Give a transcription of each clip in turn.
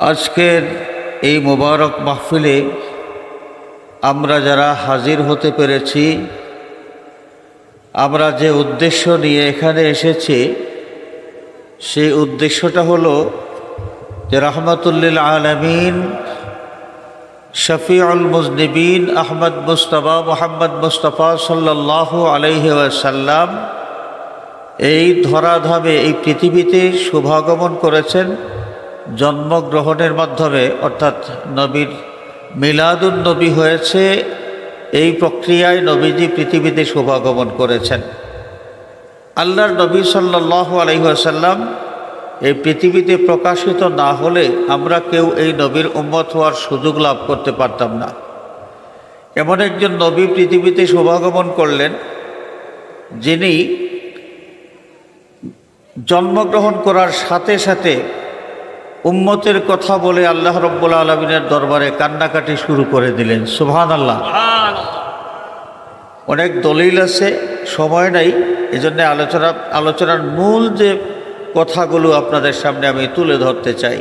আজকের এই মোবারক মাহফিলে আমরা যারা হাজির হতে পেরেছি, আমরা যে উদ্দেশ্য নিয়ে এখানে এসেছি সেই উদ্দেশ্যটা হলো যে রাহমাতুল্লিল আলামিন শফিউল মুজনিবিন আহমদ মুস্তাফা মুহাম্মদ মুস্তাফা সাল্লাল্লাহু আলাইহি ওয়াসাল্লাম এই ধরাধামে এই পৃথিবীতে শুভাগমন করেছেন জন্মগ্রহণের মাধ্যমে, অর্থাৎ নবীর মিলাদুন নবী হয়েছে। এই প্রক্রিয়ায় নবীজি পৃথিবীতে শুভাগমন করেছেন। আল্লাহর নবী সাল্লাল্লাহু আলাইহি ওয়াসাল্লাম এই পৃথিবীতে প্রকাশিত না হলে আমরা কেউ এই নবীর উম্মত হওয়ার সুযোগ লাভ করতে পারতাম না। এমন একজন নবী পৃথিবীতে শুভাগমন করলেন যিনি জন্মগ্রহণ করার সাথে সাথে উম্মতের কথা বলে আল্লাহ রাব্বুল আলামিনের দরবারে কান্নাকাটি শুরু করে দিলেন। সুবহানাল্লাহ। অনেক দলিল আছে, সময় নাই, এজন্য আলোচনার মূল যে কথাগুলো আপনাদের সামনে আমি তুলে ধরতে চাই।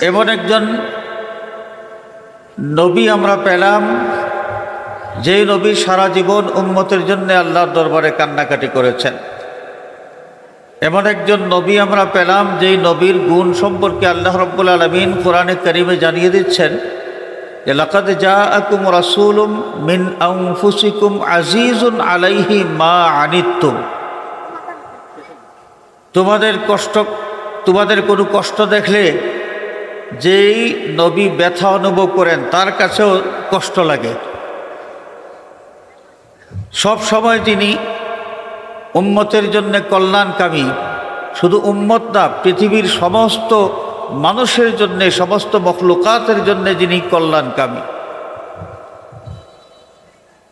এমন একজন নবী আমরা পেলাম যে নবী সারা জীবন উম্মতের জন্য আল্লাহর দরবারে কান্নাকাটি করেছেন। এমন একজন নবী আমরা পেলাম যেই নবীর গুণ সম্পর্কে আল্লাহ রাব্বুল আলামিন কোরআনে কারিমে জানিয়ে দিচ্ছেন যে লাকাদ জাআকুম রাসূলুম মিন আনফুসিকুম আজিজুন আলাইহি মা আনিতুম। তোমাদের কোনো কষ্ট দেখলে যেই নবী ব্যথা অনুভব করেন তার কাছেও কষ্ট লাগে। সব সময় তিনি উম্মতের জন্য কল্যাণকামী, শুধু উম্মত না, পৃথিবীর সমস্ত মানুষের জন্য, সমস্ত মখলুকাতের জন্য যিনি কল্যাণকামী।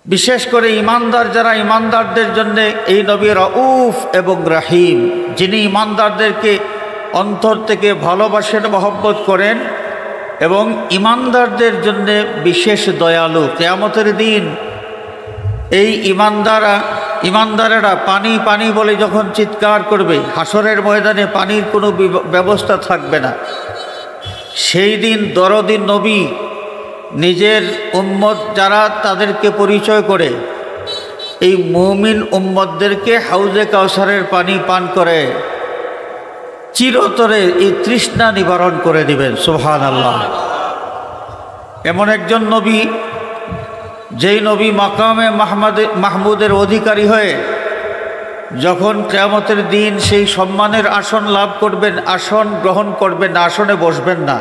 বিশেষ করে ইমানদার যারা, ইমানদারদের জন্য এই নবী রাউফ এবং রাহিম, যিনি ইমানদারদেরকে অন্তর থেকে ভালোবাসেন, মহব্বত করেন এবং ইমানদারদের জন্য বিশেষ দয়ালু। কিয়ামতের দিন এই ইমানদারেরা পানি পানি বলে যখন চিৎকার করবে, হাসরের ময়দানে পানির কোনো ব্যবস্থা থাকবে না। সেই দিন দরদি নবী নিজের উম্মত যারা তাদেরকে পরিচয় করে এই মুমিন উম্মতদেরকে হাউজে কাউসারের পানি পান করে চিরতরে এই তৃষ্ণা নিবারণ করে দিবেন। সুবহানাল্লাহ। এমন একজন নবী যেই নবী মাকামে মাহমুদের অধিকারী হয়ে যখন কিয়ামতের দিন সেই সম্মানের আসন লাভ করবেন, আসন গ্রহণ করবেন না, আসনে বসবেন না,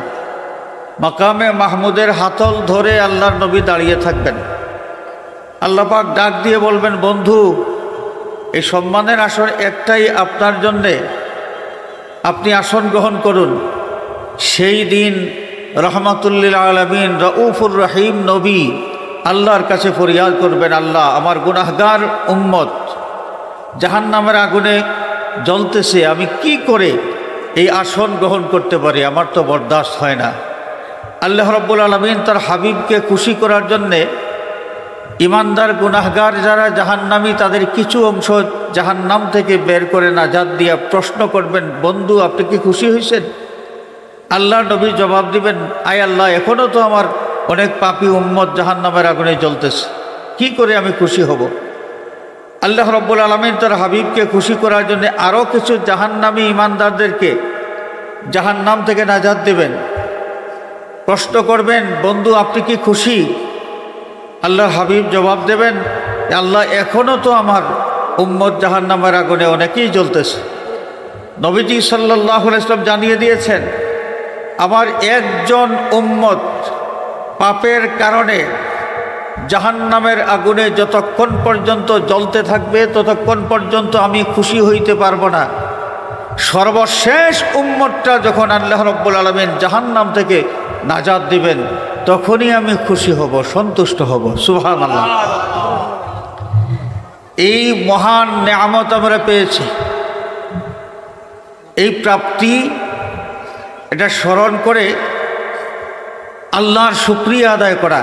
মাকামে মাহমুদের হাতল ধরে আল্লাহর নবী দাঁড়িয়ে থাকবেন। আল্লাহ পাক ডাক দিয়ে বলবেন, বন্ধু, এই সম্মানের আসন একটাই আপনার জন্যে, আপনি আসন গ্রহণ করুন। সেই দিন রাহমাতুল্লিল আলামিন রাউফুর রহিম নবী আল্লাহর কাছে ফরিয়াদ করবেন, আল্লাহ, আমার গুনাহগার উম্মত জাহান্নামের আগুনে জ্বলতেছে, আমি কি করে এই আসন গ্রহণ করতে পারি? আমার তো বরদাস্ত হয় না। আল্লাহ রাব্বুল আলামিন তার হাবিবকে খুশি করার জন্যে ইমানদার গুনাহগার যারা জাহান্নামী তাদের কিছু অংশ জাহান্নাম থেকে বের করে নাজাত দিয়া প্রশ্ন করবেন, বন্ধু, আপনি কি খুশি হয়েছেন? আল্লাহ নবী জবাব দিবেন, আয় আল্লাহ, এখনও তো আমার অনেক পাপী উম্মত জাহান্নামের আগুনে জ্বলতেছে, কি করে আমি খুশি হব? আল্লাহ রাব্বুল আলামিন তার হাবিবকে খুশি করার জন্য আরও কিছু জাহান্নামী ইমানদারদেরকে জাহান্নাম থেকে নাজাত দেবেন। প্রশ্ন করবেন, বন্ধু, আপনি কি খুশি? আল্লাহর হাবিব জবাব দেবেন, আল্লাহ, এখনও তো আমার উম্মত জাহান্নামের আগুনে অনেকেই জ্বলতেছে। নবীজি সাল্লাল্লাহু আলাইহি ওয়াসাল্লাম জানিয়ে দিয়েছেন, আমার একজন উম্মত পাপের কারণে জাহান্নামের আগুনে যতক্ষণ পর্যন্ত জ্বলতে থাকবে ততক্ষণ পর্যন্ত আমি খুশি হইতে পারবো না। সর্বশেষ উম্মতটা যখন আল্লাহ রাব্বুল আলামিন জাহান্নাম থেকে নাজাত দিবেন তখনই আমি খুশি হব, সন্তুষ্ট হব। সুবহানাল্লাহ। এই মহান নেয়ামত আমরা পেয়েছি, এই প্রাপ্তি, এটা স্মরণ করে আল্লাহর শুকরিয়া আদায় করা,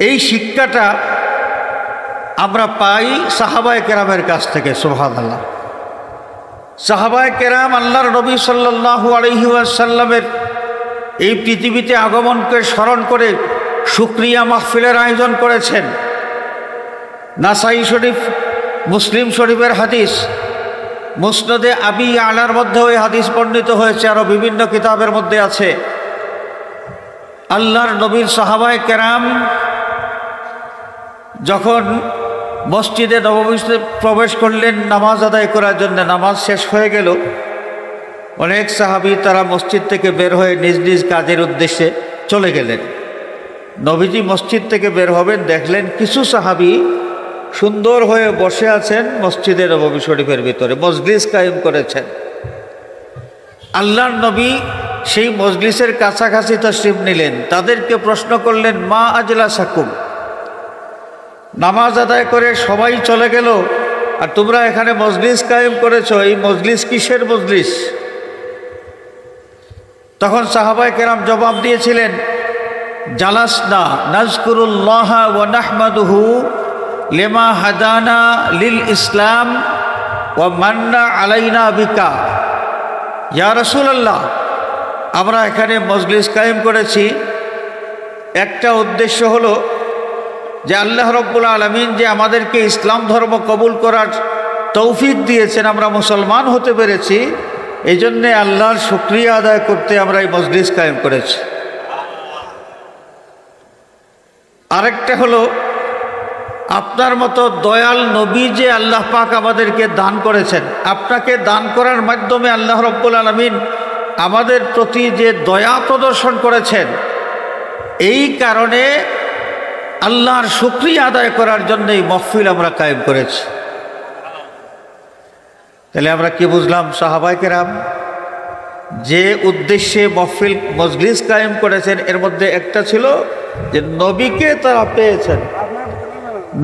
এই শিক্ষাটা আমরা পাই সাহাবায়ে কেরামের কাছ থেকে। সুবহানাল্লাহ। সাহাবায়ে কেরাম আল্লাহর নবী সাল্লাল্লাহু আলাইহি ওয়াসাল্লামের এই পৃথিবীতে আগমনকে স্মরণ করে শুকরিয়া মাহফিলের আয়োজন করেছেন। নাসাই শরীফ, মুসলিম শরীফের হাদিস, মুসনদে আবি আলার মধ্যে ওই হাদিস বর্ণিত হয়েছে, আরও বিভিন্ন কিতাবের মধ্যে আছে। আল্লাহর নবীর সাহাবায়ে কেরাম যখন মসজিদে নববীতে প্রবেশ করলেন নামাজ আদায় করার জন্য, নামাজ শেষ হয়ে গেল, অনেক সাহাবী তারা মসজিদ থেকে বের হয়ে নিজ নিজ কাজের উদ্দেশ্যে চলে গেলেন। নবীজি মসজিদ থেকে বের হবেন, দেখলেন কিছু সাহাবী সুন্দর হয়ে বসে আছেন মসজিদে নববী শরীফের ভিতরে, মজলিস কায়েম করেছেন। আল্লাহর নবী সেই মজলিসের কাছাকাছি তাশরিফ নিলেন, তাদেরকে প্রশ্ন করলেন, মা আজলাসাকুম, নামাজ আদায় করে সবাই চলে গেল আর তোমরা এখানে মজলিস কায়েম করেছো, এই মজলিস কিসের মজলিস? তখন সাহাবায়ে কেরাম জবাব দিয়েছিলেন, জালাসনা নাজকুরুল্লাহ ওয়া নাহমাদুহু লিমা হাদানা লিল ইসলাম ওয়া মান্না আলাইনা বিকা। ইয়া রাসূলুল্লাহ, আমরা এখানে মজলিস কায়েম করেছি, একটা উদ্দেশ্য হলো যে আল্লাহ রাব্বুল আলামিন যে আমাদেরকে ইসলাম ধর্ম কবুল করার তৌফিক দিয়েছেন, আমরা মুসলমান হতে পেরেছি, এই জন্যে আল্লাহর শুকরিয়া আদায় করতে আমরা এই মজলিস কায়েম করেছি। আরেকটা হলো আপনার মতো দয়াল নবী যে আল্লাহ পাক আমাদেরকে দান করেছেন, আপনাকে দান করার মাধ্যমে আল্লাহ রাব্বুল আলামিন আমাদের প্রতি যে দয়া প্রদর্শন করেছেন, এই কারণে আল্লাহর শুকরিয়া আদায় করার জন্য এই মাহফিল আমরা কায়েম করেছি। তাহলে আমরা কি বুঝলাম? সাহাবায়ে কেরাম যে উদ্দেশ্যে মাহফিল মজলিস কায়েম করেছেন, এর মধ্যে একটা ছিল যে নবীকে তারা পেয়েছেন,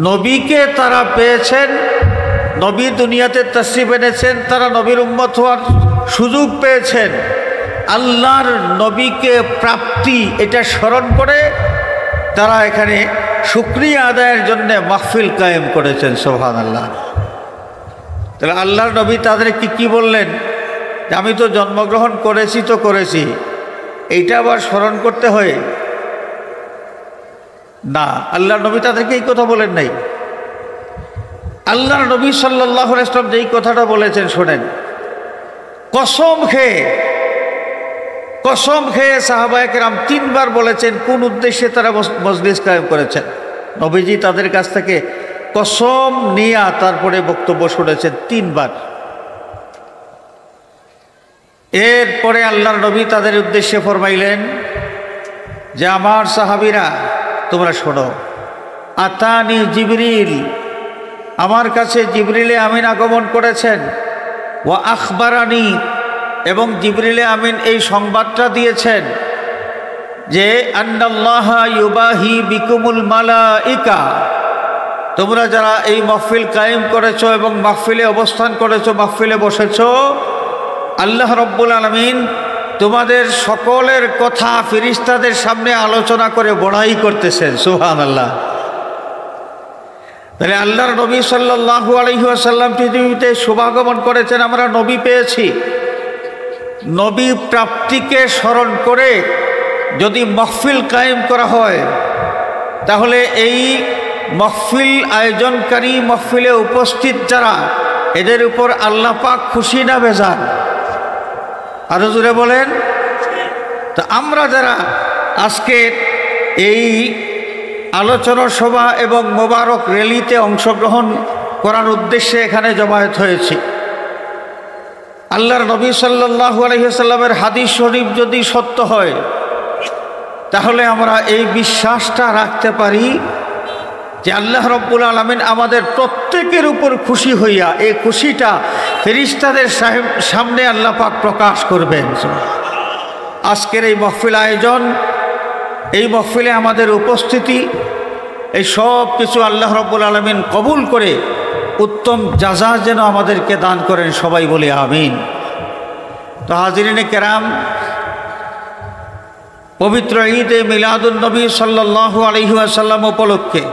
নবীকে তারা পেয়েছেন, নবী দুনিয়াতে তাশরিফ এনেছেন, তারা নবীর উম্মত হওয়ার সুযোগ পেয়েছেন, আল্লাহর নবীকে প্রাপ্তি এটা স্মরণ করে তারা এখানে শুকরিয়া আদায়ের জন্য মাহফিল কায়েম করেছেন। সুবহানাল্লাহ। তাহলে আল্লাহর নবী তাদেরকে কি বললেন? যে আমি তো জন্মগ্রহণ করেছি তো করেছি, এইটা আবার স্মরণ করতে হয় না। আল্লাহর নবী তাদেরকে এই কথা বলেন নাই। আল্লাহর নবী সাল্লাল্লাহু আলাইহি ওয়াসাল্লাম যেই কথাটা বলেছেন শোনেন, কসম খেয়ে সাহাবায়ে কেরাম 3 বার বলেছেন কোন উদ্দেশ্যে তারা মজলিস কায়েম করেছেন। নবীজি তাদের কাছ থেকে কসম নিয়া তারপরে বক্তব্য শুনেছেন 3 বার। এরপরে আল্লাহর নবী তাদের উদ্দেশ্যে ফরমাইলেন যে আমার সাহাবীরা তোমরা শোনো, আতানি জিবরিল, আমার কাছে জিবরিলে আমিন আগমন করেছেন, ওয়া আখবারানি, এবং জিবরিলে আমিন এই সংবাদটা দিয়েছেন যে আন্নাল্লাহা ইউবাহি বিকুমুল মালাইকা, তোমরা যারা এই মাহফিল কায়েম করেছো এবং মাহফিলে অবস্থান করেছো, মাহফিলে বসেছো, আল্লাহ রাব্বুল আলামিন তোমাদের সকলের কথা ফেরেশতাদের সামনে আলোচনা করে বড়াই করতেছেন। সুবহানাল্লাহ। তাহলে আল্লাহর নবী সাল্লাল্লাহু আলাইহি ওয়াসাল্লাম পৃথিবীতে শুভাগমন করেছেন, আমরা নবী পেয়েছি। নবী প্রাপ্তিকে স্মরণ করে যদি মাহফিল কায়েম করা হয়, তাহলে এই মাহফিল আয়োজনকারী, মাহফিলে উপস্থিত যারা, এদের উপর আল্লাহ পাক খুশি না বেজার? আরো জোরে বলেন। তো আমরা যারা আজকে এই আলোচনা সভা এবং মোবারক র্যালিতে অংশগ্রহণ করার উদ্দেশ্যে এখানে জমায়েত হয়েছি, আল্লাহর নবী সাল্লাল্লাহু আলাইহি ওয়াসাল্লামের হাদিস শরীফ যদি সত্য হয়, তাহলে আমরা এই বিশ্বাসটা রাখতে পারি যে আল্লাহ রাব্বুল আলামিন আমাদের প্রত্যেকের উপর খুশি হইয়া এই খুশিটা ফেরেশতাদের সামনে আল্লাহ পাক প্রকাশ করবেন। আজকের এই মাহফিল আয়োজন, এই মাহফিলে আমাদের উপস্থিতি, এই সব কিছু আল্লাহ রাব্বুল আলামিন কবুল করে উত্তম জাযা যেন আমাদেরকে দান করেন, সবাই বলি আমিন। তো হাজিরিনে কেরাম, পবিত্র ঈদে মিলাদুন নবী সাল্লাল্লাহু আলাইহি ওয়াসাল্লাম উপলক্ষে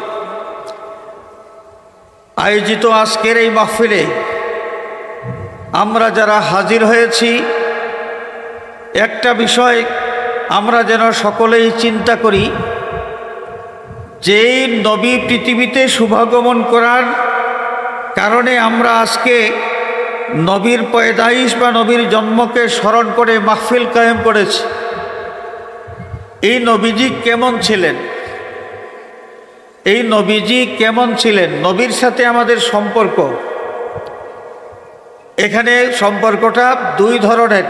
আয়োজিত আজকের এই মাহফিলে আমরা যারা হাজির হয়েছি, একটা বিষয় আমরা যেন সকলেই চিন্তা করি, যেই নবী পৃথিবীতে শুভাগমন করার কারণে আমরা আজকে নবীর পয়দাইশ বা নবীর জন্মকে স্মরণ করে মাহফিল কায়েম করেছি। এই নবীজি কেমন ছিলেন? এই নবীজি কেমন ছিলেন? নবীর সাথে আমাদের সম্পর্ক, এখানে সম্পর্কটা দুই ধরনের।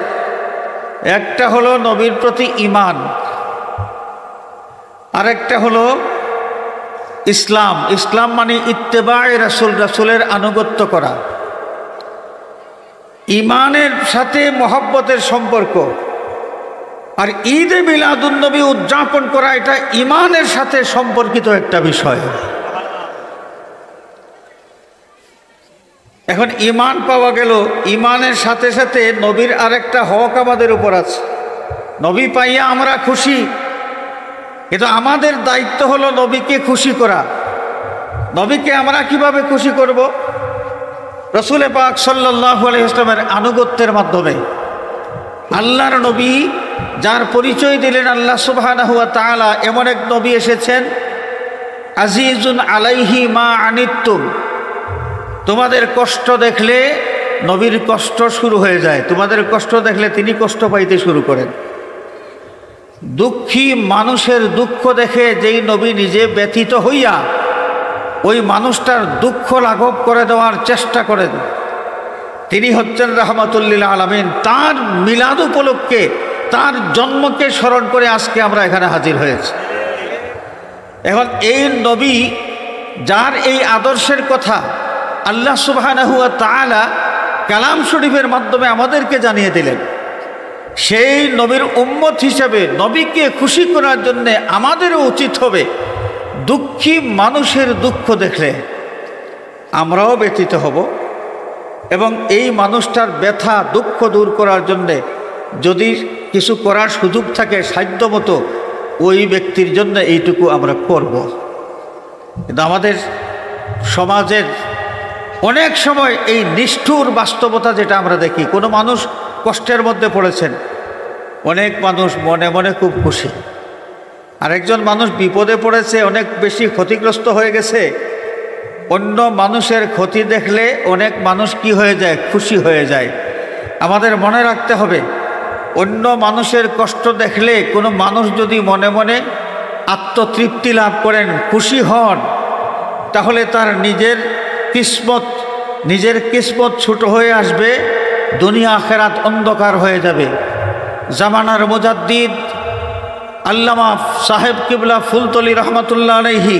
একটা হলো নবীর প্রতি ঈমান, আরেকটা হলো ইসলাম। ইসলাম মানে ইত্তেবায়ে রাসূল, রাসূলের আনুগত্য করা। ঈমানের সাথে মহব্বতের সম্পর্ক, আর ঈদে মিলাদুন নবী উদযাপন করা এটা ঈমানের সাথে সম্পর্কিত একটা বিষয়। এখন ঈমান পাওয়া গেল, ঈমানের সাথে সাথে নবীর আরেকটা হক আমাদের উপর আছে। নবী পাইয়া আমরা খুশি, কিন্তু আমাদের দায়িত্ব হলো নবীকে খুশি করা। নবীকে আমরা কিভাবে খুশি করব? রাসূল পাক সাল্লাল্লাহু আলাইহি ওয়াসাল্লামের আনুগত্যের মাধ্যমে। আল্লাহর নবী যার পরিচয় দিলেন আল্লাহ সুবহানাহু ওয়া তাআলা, এমন এক নবী এসেছেন, আজিজুন আলাইহি মা আনিতুম, তোমাদের কষ্ট দেখলে নবীর কষ্ট শুরু হয়ে যায়। তোমাদের কষ্ট দেখলে তিনি কষ্ট পাইতে শুরু করেন। দুঃখী মানুষের দুঃখ দেখে যেই নবী নিজে ব্যথিত হইয়া ওই মানুষটার দুঃখ লাঘব করে দেওয়ার চেষ্টা করেন, তিনি হচ্ছেন রাহমাতুল লিল আলামিন। তার মিলাদ উপলক্ষে, তার জন্মকে স্মরণ করে আজকে আমরা এখানে হাজির হয়েছি। এখন এই নবী যার এই আদর্শের কথা আল্লাহ সুবহানাহু ওয়া তাআলা কালাম শরীফের মাধ্যমে আমাদেরকে জানিয়ে দিলেন, সেই নবীর উম্মত হিসেবে নবীকে খুশি করার জন্য আমাদেরও উচিত হবে দুঃখী মানুষের দুঃখ দেখলে আমরাও ব্যথিত হব, এবং এই মানুষটার ব্যথা দুঃখ দূর করার জন্যে যদি কিছু করার সুযোগ থাকে সাধ্যমতো ওই ব্যক্তির জন্য এইটুকু আমরা করব। কিন্তু আমাদের সমাজের অনেক সময় এই নিষ্ঠুর বাস্তবতা যেটা আমরা দেখি, কোনো মানুষ কষ্টের মধ্যে পড়েছেন, অনেক মানুষ মনে মনে খুব খুশি। আরেকজন মানুষ বিপদে পড়েছে, অনেক বেশি ক্ষতিগ্রস্ত হয়ে গেছে, অন্য মানুষের ক্ষতি দেখলে অনেক মানুষ কি হয়ে যায়? খুশি হয়ে যায়। আমাদের মনে রাখতে হবে, অন্য মানুষের কষ্ট দেখলে কোনো মানুষ যদি মনে মনে আত্মতৃপ্তি লাভ করেন, খুশি হন, তাহলে তার নিজের কিসমত ছোট হয়ে আসবে, দুনিয়া আখেরাত অন্ধকার হয়ে যাবে। জামানার মুজাদ্দিদ আল্লামা সাহেব কিবলা ফুলতলি রহমাতুল্লাহ আলাইহি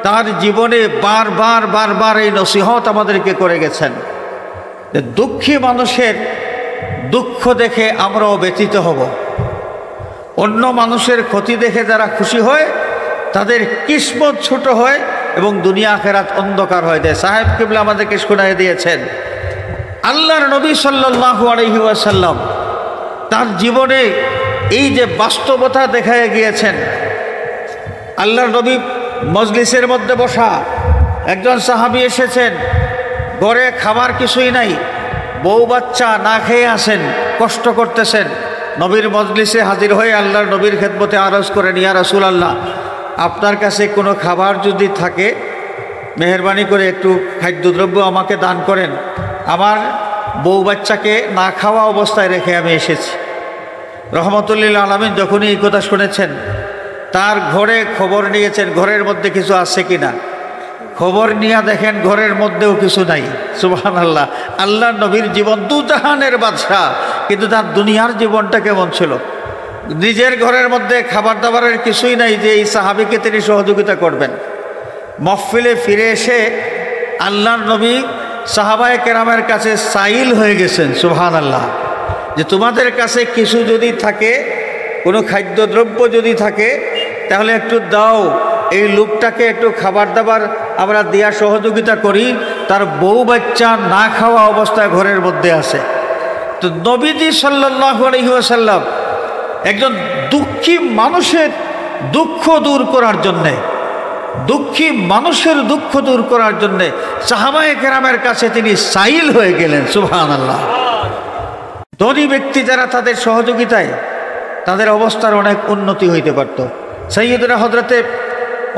তার জীবনে বারবার এই নসিহত আমাদেরকে করে গেছেন যে দুঃখী মানুষের দুঃখ দেখে আমরাও ব্যথিত হব। অন্য মানুষের ক্ষতি দেখে যারা খুশি হয় তাদের কিসমত ছোট হয় এবং দুনিয়া আখেরাত অন্ধকার হয়ে যায়। সাহেব কিবলা আমাদেরকে শোনায় দিয়েছেন, আল্লাহর নবী সাল্লাল্লাহু আলাইহি ওয়াসাল্লাম তার জীবনে এই যে বাস্তবতা দেখায় গিয়েছেন। আল্লাহর নবী মজলিসের মধ্যে বসা, একজন সাহাবী এসেছেন, ঘরে খাবার কিছুই নাই, বউ বাচ্চা না খেয়ে আসেন, কষ্ট করতেছেন। নবীর মজলিসে হাজির হয়ে আল্লাহর নবীর খেদমতে আরজ করেন, ইয়া রাসূলুল্লাহ, আপনার কাছে কোনো খাবার যদি থাকে মেহেরবানি করে একটু খাদ্যদ্রব্য আমাকে দান করেন, আমার বউ বাচ্চাকে না খাওয়া অবস্থায় রেখে আমি এসেছি। রহমাতুল লিল আলামিন যখনই এই কথা শুনেছেন, তার ঘরে খবর নিয়েছেন ঘরের মধ্যে কিছু আছে কিনা। খবর নিয়ে দেখেন ঘরের মধ্যেও কিছু নাই। সুবহানাল্লাহ, আল্লাহর নবীর জীবন দুজাহানের বাদশাহ, কিন্তু তার দুনিয়ার জীবনটা কেমন ছিল? নিজের ঘরের মধ্যে খাবার দাবারের কিছুই নাই যে এই সাহাবীকে তিনি সহযোগিতা করবেন। মহফিলে ফিরে এসে আল্লাহর নবী সাহাবায়ে কেরামের কাছে সাইল হয়ে গেছেন, সুবহানাল্লাহ, যে তোমাদের কাছে কিছু যদি থাকে, কোনো খাদ্যদ্রব্য যদি থাকে তাহলে একটু দাও, এই লোকটাকে একটু খাবার দাবার আমরা দেওয়া সহযোগিতা করি, তার বউ বাচ্চা না খাওয়া অবস্থায় ঘরের মধ্যে আছে। তো নবীজি সাল্লাল্লাহু আলাইহি ওয়াসাল্লাম একজন দুঃখী মানুষের দুঃখ দূর করার জন্যে দুঃখী মানুষের দুঃখ দূর করার জন্যে সাহাবায়ে কেরামের কাছে তিনি সাইল হয়ে গেলেন। সুবহানাল্লাহ। ধনী ব্যক্তি যারা, তাদের সহযোগিতায় তাদের অবস্থার অনেক উন্নতি হইতে পারত। সাইয়্যিদুনা হযরতে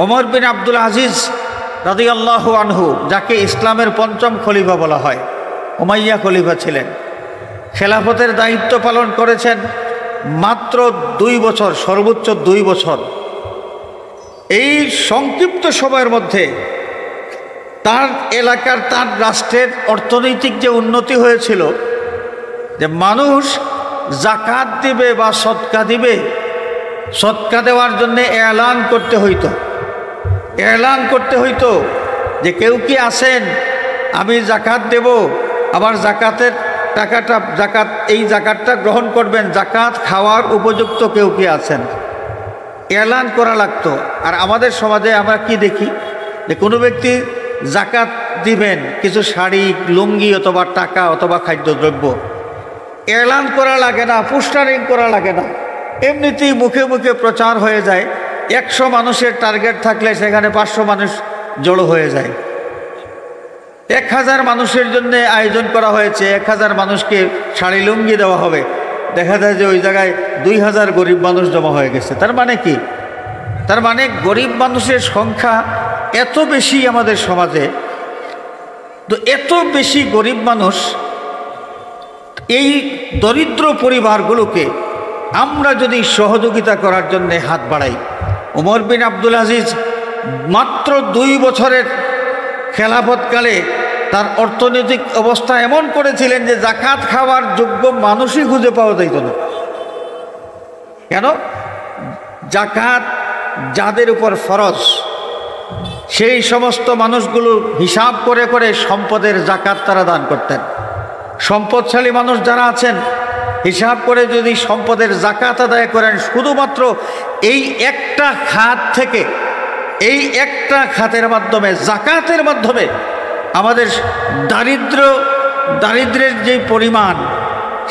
ওমর বিন আব্দুল আজিজ রাদিয়াল্লাহু আনহু, যাকে ইসলামের পঞ্চম খলিফা বলা হয়, উমাইয়া খলিফা ছিলেন, খেলাফতের দায়িত্ব পালন করেছেন মাত্র 2 বছর, সর্বোচ্চ 2 বছর। এই সংক্ষিপ্ত সময়ের মধ্যে তার এলাকার, তার রাষ্ট্রের অর্থনৈতিক যে উন্নতি হয়েছিল, যে মানুষ জাকাত দিবে বা সদকা দিবে, সদকা দেওয়ার জন্য এলান করতে হইতো যে কেউ কি আছেন, আমি জাকাত দেব, আবার জাকাতের টাকাটা, এই জাকাতটা গ্রহণ করবেন, জাকাত খাওয়ার উপযুক্ত কেউ কি আছেন, এলান করা লাগতো। আর আমাদের সমাজে আমরা কি দেখি, যে কোনো ব্যক্তি জাকাত দিবেন, কিছু শাড়ি, লুঙ্গি অথবা টাকা অথবা খাদ্যদ্রব্য, এলান করা লাগে না, পোস্টারিং করা লাগে না, এমনিতেই মুখে মুখে প্রচার হয়ে যায়। 100 মানুষের টার্গেট থাকলে সেখানে 500 মানুষ জড়ো হয়ে যায়। 1000 মানুষের জন্য আয়োজন করা হয়েছে, 1000 মানুষকে শাড়ি লুঙ্গি দেওয়া হবে, দেখা যায় যে ওই জায়গায় 2000 গরিব মানুষ জমা হয়ে গেছে। তার মানে কি? তার মানে গরিব মানুষের সংখ্যা এত বেশি আমাদের সমাজে। তো এত বেশি গরিব মানুষ, এই দরিদ্র পরিবারগুলোকে আমরা যদি সহযোগিতা করার জন্য হাত বাড়াই, ওমর বিন আব্দুল আজিজ মাত্র 2 বছরের খেলাফতকালে তার অর্থনৈতিক অবস্থা এমন করেছিলেন যে জাকাত খাওয়ার যোগ্য মানুষই খুঁজে পাওয়া যাইত না। কেন? জাকাত যাদের উপর ফরজ, সেই সমস্ত মানুষগুলো হিসাব করে করে সম্পদের জাকাত তারা দান করতেন। সম্পদশালী মানুষ যারা আছেন, হিসাব করে যদি সম্পদের জাকাত আদায় করেন, শুধুমাত্র এই একটা খাত থেকে, এই একটা খাতের মাধ্যমে, জাকাতের মাধ্যমে আমাদের দারিদ্রের যে পরিমাণ,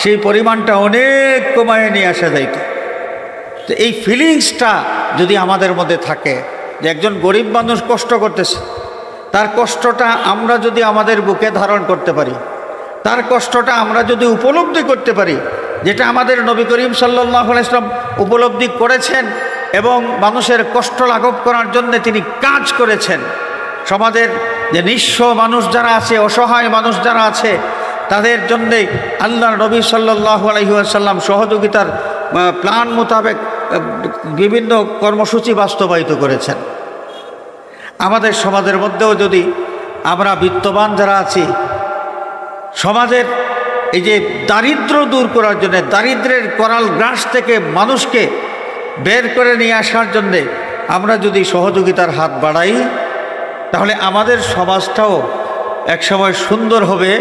সেই পরিমাণটা অনেক কমায় নিয়ে আসা যাইত। তো এই ফিলিংসটা যদি আমাদের মধ্যে থাকে, যে একজন গরিব মানুষ কষ্ট করতেছে, তার কষ্টটা আমরা যদি আমাদের বুকে ধারণ করতে পারি, তার কষ্টটা আমরা যদি উপলব্ধি করতে পারি, যেটা আমাদের নবী করিম সাল্লাল্লাহু আলাইহি ওয়াসাল্লাম উপলব্ধি করেছেন এবং মানুষের কষ্ট লাঘব করার জন্য তিনি কাজ করেছেন। সমাজের যে নিঃস্ব মানুষ যারা আছে, অসহায় মানুষ যারা আছে, তাদের জন্যে আল্লাহর নবী সাল্লাল্লাহু আলাইহি ওয়াসাল্লাম সহযোগিতার প্ল্যান মোতাবেক বিভিন্ন কর্মসূচি বাস্তবায়িত করেছেন। আমাদের সমাজের মধ্যেও যদি আমরা বিত্তবান যারা আছি, সমাজের এই যে দারিদ্র দূর করার জন্যে, দারিদ্রের করাল গ্রাস থেকে মানুষকে বের করে নিয়ে আসার জন্যে আমরা যদি সহযোগিতার হাত বাড়াই, তাহলে আমাদের সমাজটাও একসময় সুন্দর হবে।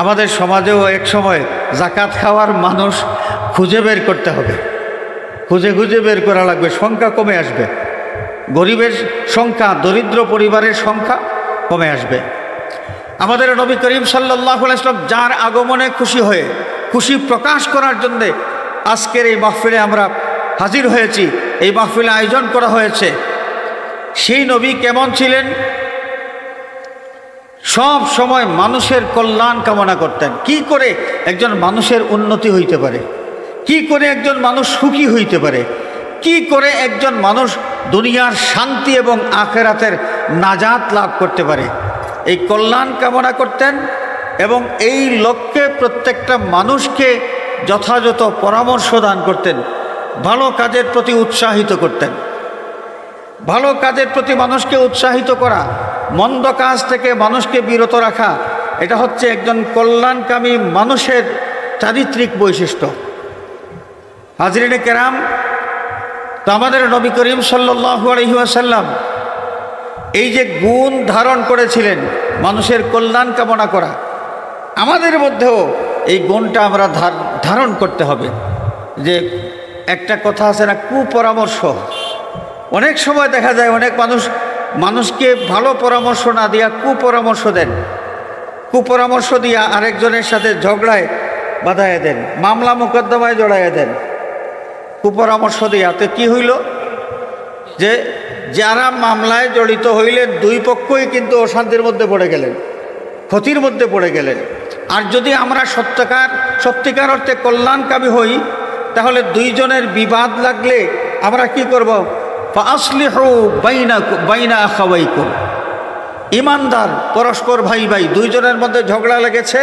আমাদের সমাজেও একসময় জাকাত খাওয়ার মানুষ খুঁজে বের করতে হবে, খুঁজে খুঁজে বের করা লাগবে, সংখ্যা কমে আসবে, গরিবের সংখ্যা, দরিদ্র পরিবারের সংখ্যা কমে আসবে। আমাদের নবী করিম সাল্লাল্লাহু আলাইহি ওয়াসাল্লাম যার আগমনে খুশি হয়ে, খুশি প্রকাশ করার জন্যে আজকের এই মাহফিলে আমরা হাজির হয়েছি, এই মাহফিলে আয়োজন করা হয়েছে। সেই নবী কেমন ছিলেন? সব সময় মানুষের কল্যাণ কামনা করতেন। কি করে একজন মানুষের উন্নতি হইতে পারে, কি করে একজন মানুষ সুখী হইতে পারে, কি করে একজন মানুষ দুনিয়ার শান্তি এবং আখিরাতের নাজাত লাভ করতে পারে, এই কল্যাণ কামনা করতেন এবং এই লক্ষ্যে প্রত্যেকটা মানুষকে যথাযথ পরামর্শ দান করতেন, ভালো কাজের প্রতি উৎসাহিত করতেন। ভালো কাজের প্রতি মানুষকে উৎসাহিত করা, মন্দ কাজ থেকে মানুষকে বিরত রাখা, এটা হচ্ছে একজন কল্যাণকামী মানুষের চারিত্রিক বৈশিষ্ট্য। হাজরিনে কেরাম, তো আমাদের নবী করিম সাল্লাল্লাহু আলাইহি ওয়াসাল্লাম এই যে গুণ ধারণ করেছিলেন, মানুষের কল্যাণ কামনা করা, আমাদের মধ্যেও এই গুণটা আমরা ধারণ করতে হবে। যে একটা কথা আছে না, কুপরামর্শ। অনেক সময় দেখা যায় অনেক মানুষকে ভালো পরামর্শ না দিয়া কুপরামর্শ দেন, কুপরামর্শ দিয়া আরেকজনের সাথে ঝগড়ায় বাধায় দেন, মামলা মোকদ্দমায় জড়াইয়া দেন কুপরামর্শ দিয়া। তো কি হইল? যে যারা মামলায় জড়িত হইলেন দুই পক্ষই কিন্তু অশান্তির মধ্যে পড়ে গেলেন, ক্ষতির মধ্যে পড়ে গেলেন। আর যদি আমরা সত্যিকার অর্থে কল্যাণকামী হই, তাহলে দুইজনের বিবাদ লাগলে আমরা কি করব? ফাসলিহু বাইনা আখাওয়াইকুম, ইমানদার পরস্পর ভাই ভাই দুইজনের মধ্যে ঝগড়া লেগেছে,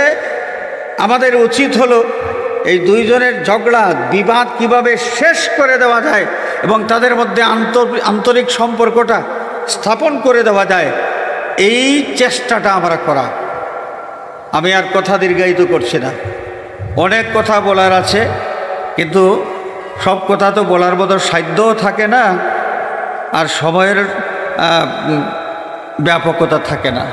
আমাদের উচিত হলো এই দুইজনের ঝগড়া বিবাদ কিভাবে শেষ করে দেওয়া যায় এবং তাদের মধ্যে আন্তরিক সম্পর্কটা স্থাপন করে দেওয়া যায়, এই চেষ্টাটা আমরা করা। আমি আর কথা দীর্ঘায়িত করছি না, অনেক কথা বলার আছে, কিন্তু সব কথা তো বলার মতো সাধ্যও থাকে না, আর সময়ের ব্যাপকতা থাকে না।